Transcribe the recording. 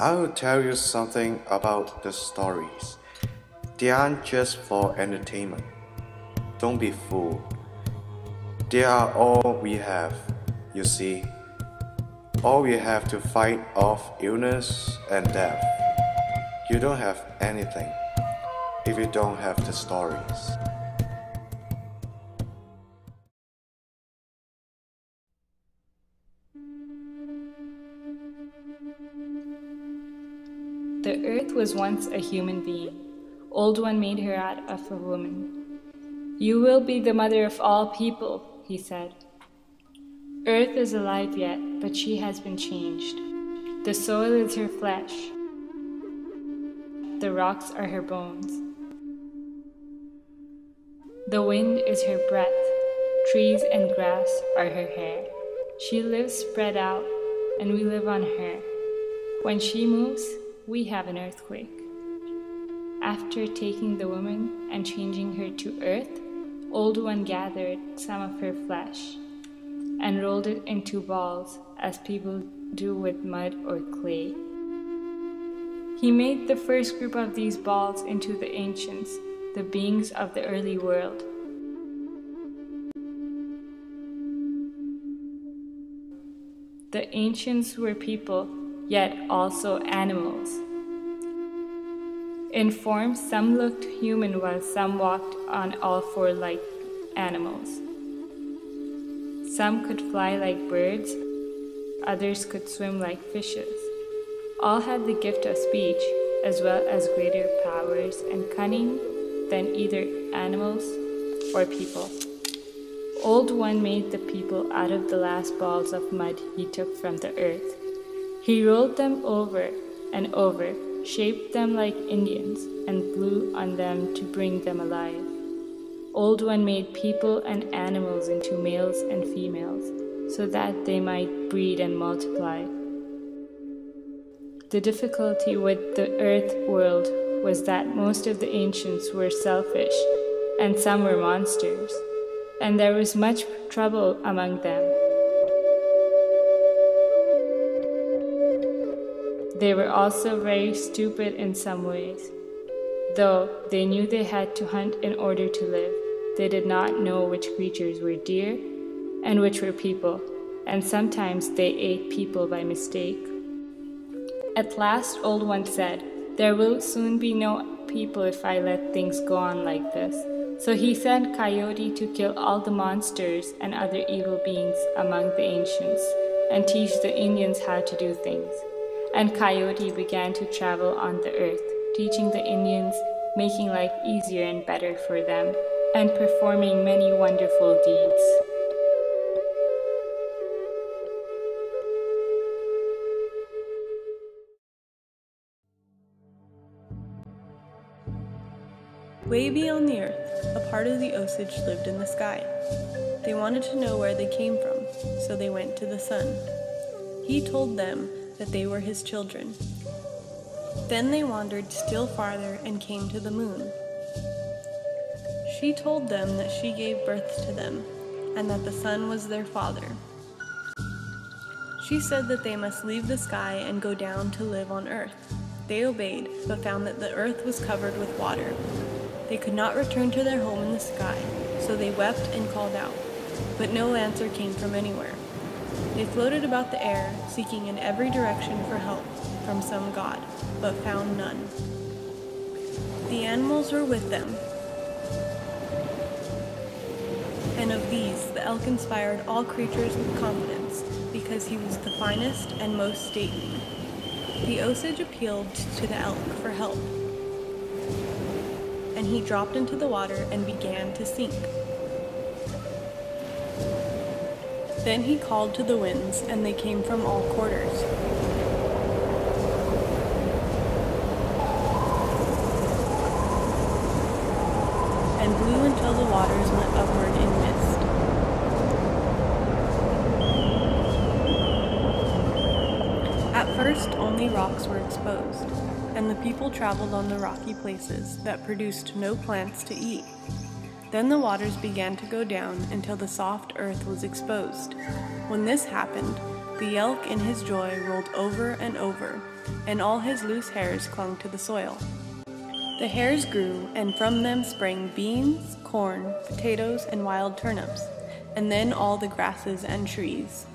I will tell you something about the stories. They aren't just for entertainment. Don't be fooled. They are all we have, you see. All we have to fight off illness and death. You don't have anything if you don't have the stories. The earth was once a human being. Old One made her out of a woman. "You will be the mother of all people," he said. Earth is alive yet, but she has been changed. The soil is her flesh. The rocks are her bones. The wind is her breath. Trees and grass are her hair. She lives spread out, and we live on her. When she moves, we have an earthquake. After taking the woman and changing her to earth, Old One gathered some of her flesh and rolled it into balls as people do with mud or clay. He made the first group of these balls into the ancients, the beings of the early world. The ancients were people, yet also animals. In form, some looked human while some walked on all four like animals. Some could fly like birds, others could swim like fishes. All had the gift of speech, as well as greater powers and cunning than either animals or people. Old One made the people out of the last balls of mud he took from the earth. He rolled them over and over, shaped them like Indians, and blew on them to bring them alive. Old One made people and animals into males and females, so that they might breed and multiply. The difficulty with the earth world was that most of the ancients were selfish, and some were monsters, and there was much trouble among them. They were also very stupid in some ways. Though they knew they had to hunt in order to live, they did not know which creatures were deer and which were people, and sometimes they ate people by mistake. At last, Old One said, "There will soon be no people if I let things go on like this." So he sent Coyote to kill all the monsters and other evil beings among the ancients and teach the Indians how to do things. And Coyote began to travel on the earth, teaching the Indians, making life easier and better for them, and performing many wonderful deeds. Way beyond the earth, a part of the Osage lived in the sky. They wanted to know where they came from, so they went to the sun. He told them that they were his children. Then they wandered still farther and came to the moon. She told them that she gave birth to them, and that the sun was their father. She said that they must leave the sky and go down to live on earth. They obeyed, but found that the earth was covered with water. They could not return to their home in the sky, so they wept and called out, but no answer came from anywhere. They floated about the air, seeking in every direction for help from some god, but found none. The animals were with them, and of these the elk inspired all creatures with confidence, because he was the finest and most stately. The Osage appealed to the elk for help, and he dropped into the water and began to sink. Then he called to the winds, and they came from all quarters. And blew until the waters went upward in mist. At first, only rocks were exposed, and the people traveled on the rocky places that produced no plants to eat. Then the waters began to go down until the soft earth was exposed. When this happened, the elk in his joy rolled over and over, and all his loose hairs clung to the soil. The hairs grew, and from them sprang beans, corn, potatoes, and wild turnips, and then all the grasses and trees.